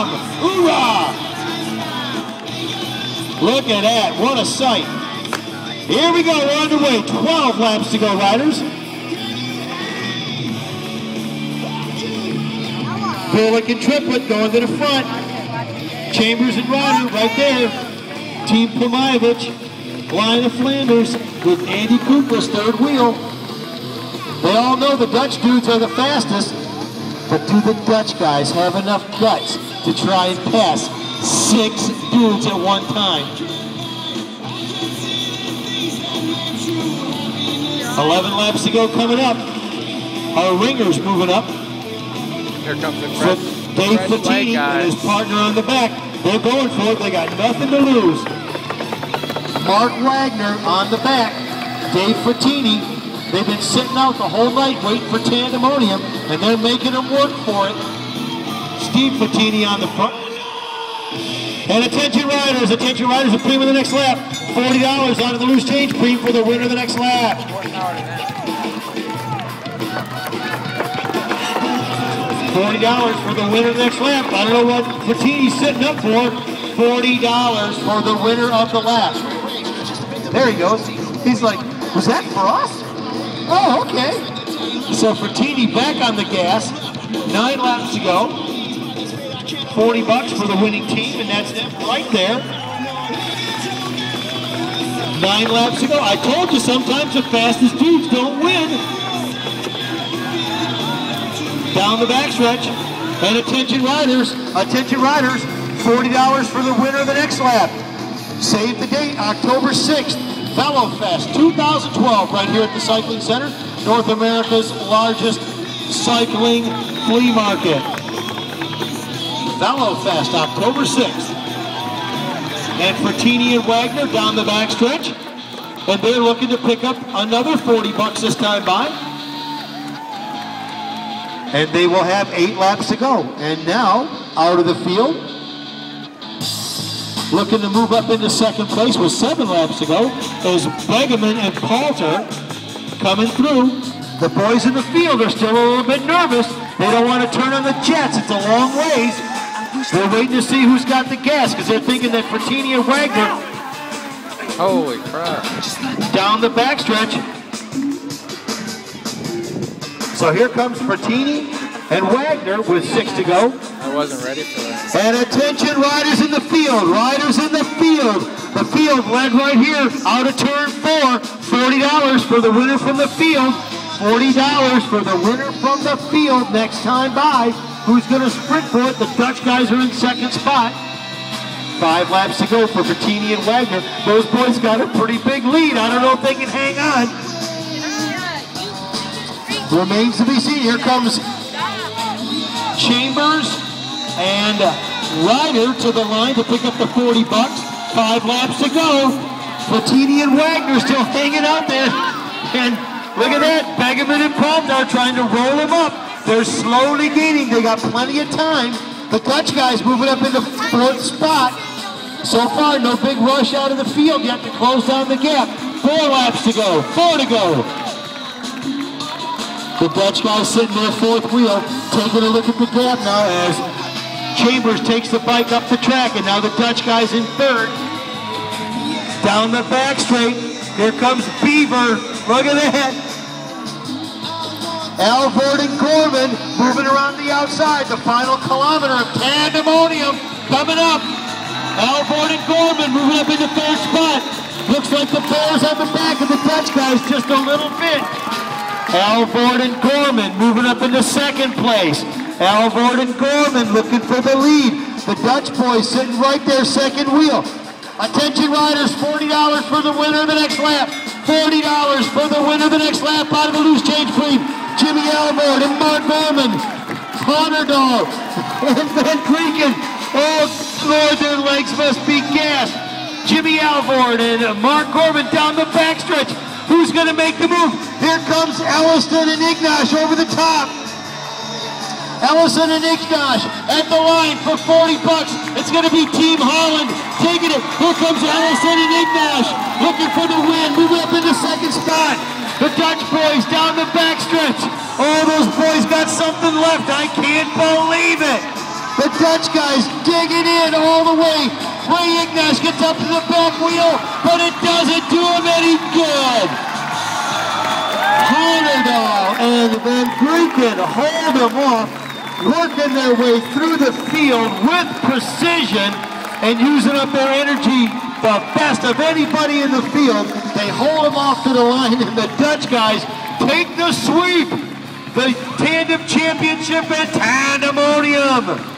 come. Hoorah! Look at that. What a sight. Here we go. We're underway. 12 laps to go, riders. Bullock and Triplett going to the front. Chambers and Ryder right there. Team Pomajevic, Line of Flanders with Andy Kukla's third wheel. They all know the Dutch dudes are the fastest, but do the Dutch guys have enough guts to try and pass 6 dudes at one time? 11 laps to go coming up. Our ringers moving up. Here comes the Dave Fatini and his partner on the back. They're going for it. They got nothing to lose. Mark Wagner on the back. Dave Fatini. They've been sitting out the whole night waiting for Tandemonium, and they're making them work for it. Steve Fatini on the front. And attention riders, a premium of the next lap. $40 out of the loose change premium for the winner of the next lap. $40 for the winner of the next lap. I don't know what Fatini's sitting up for. $40 for the winner of the lap. There he goes. He's like, was that for us? Oh, okay. So Fatini back on the gas. 9 laps to go. $40 for the winning team, and that's them right there. 9 laps to go. I told you sometimes the fastest dudes don't win. Down the backstretch. And attention riders, $40 for the winner of the next lap. Save the date, October 6th. VeloFest 2012 right here at the Cycling Center, North America's largest cycling flea market. VeloFest, October 6th. And Fatini and Wagner down the backstretch. And they're looking to pick up another $40 this time by. And they will have 8 laps to go. And now, out of the field, looking to move up into second place with 7 laps to go is Begeman and Poulter coming through. The boys in the field are still a little bit nervous. They don't want to turn on the jets. It's a long ways. They're waiting to see who's got the gas because they're thinking that Fatini and Wagner. Holy crap. Down the backstretch. So here comes Fatini and Wagner with 6 to go. I wasn't ready for that. And attention riders in the field, The field led right here, out of turn 4. $40 for the winner from the field. $40 for the winner from the field next time by. Who's going to sprint for it? The Dutch guys are in second spot. 5 laps to go for Fatini and Wagner. Those boys got a pretty big lead. I don't know if they can hang on. Remains to be seen. Here comes Chambers and Ryder to the line to pick up the $40. 5 laps to go. Fatini and Wagner still hanging out there. And look at that. Begeman and Poulter trying to roll them up. They're slowly gaining. They got plenty of time. The Dutch guys moving up into 4th spot. So far, no big rush out of the field yet to close down the gap. 4 laps to go. 4 to go. The Dutch guys sitting there 4th wheel, taking a look at the gap now as Chambers takes the bike up the track, and now the Dutch guy's in 3rd. Down the back straight, here comes Beaver. Look at that. Alvord and Gorman moving around the outside. The final kilometer of Tandemonium coming up. Alvord and Gorman moving up into 3rd spot. Looks like the Bears on the back of the Dutch guys just a little bit. Alvord and Gorman moving up into 2nd place. Alvord and Gorman looking for the lead. The Dutch boys sitting right there, 2nd wheel. Attention riders, $40 for the winner of the next lap. $40 for the winner of the next lap out of the loose change premium. Jimmy Alvord and Mark Gorman. Connor Dahl and Ben Creakin. Oh Lord, their legs must be gassed. Jimmy Alvord and Mark Gorman down the backstretch. Who's going to make the move? Here comes Ellison and Ignash over the top. Ellison and Ignash at the line for $40. It's going to be Team Holland taking it. Here comes Ellison and Ignash looking for the win, moving up into 2nd spot. The Dutch boys down the backstretch. Oh, those boys got something left. I can't believe it. The Dutch guys digging in all the way. Ray Ignace gets up to the back wheel, but it doesn't do him any good. Heyerdahl and Van Breken hold him off, working their way through the field with precision and using up their energy the best of anybody in the field. They hold him off to the line, and the Dutch guys take the sweep. The Tandem Championship at Tandemonium.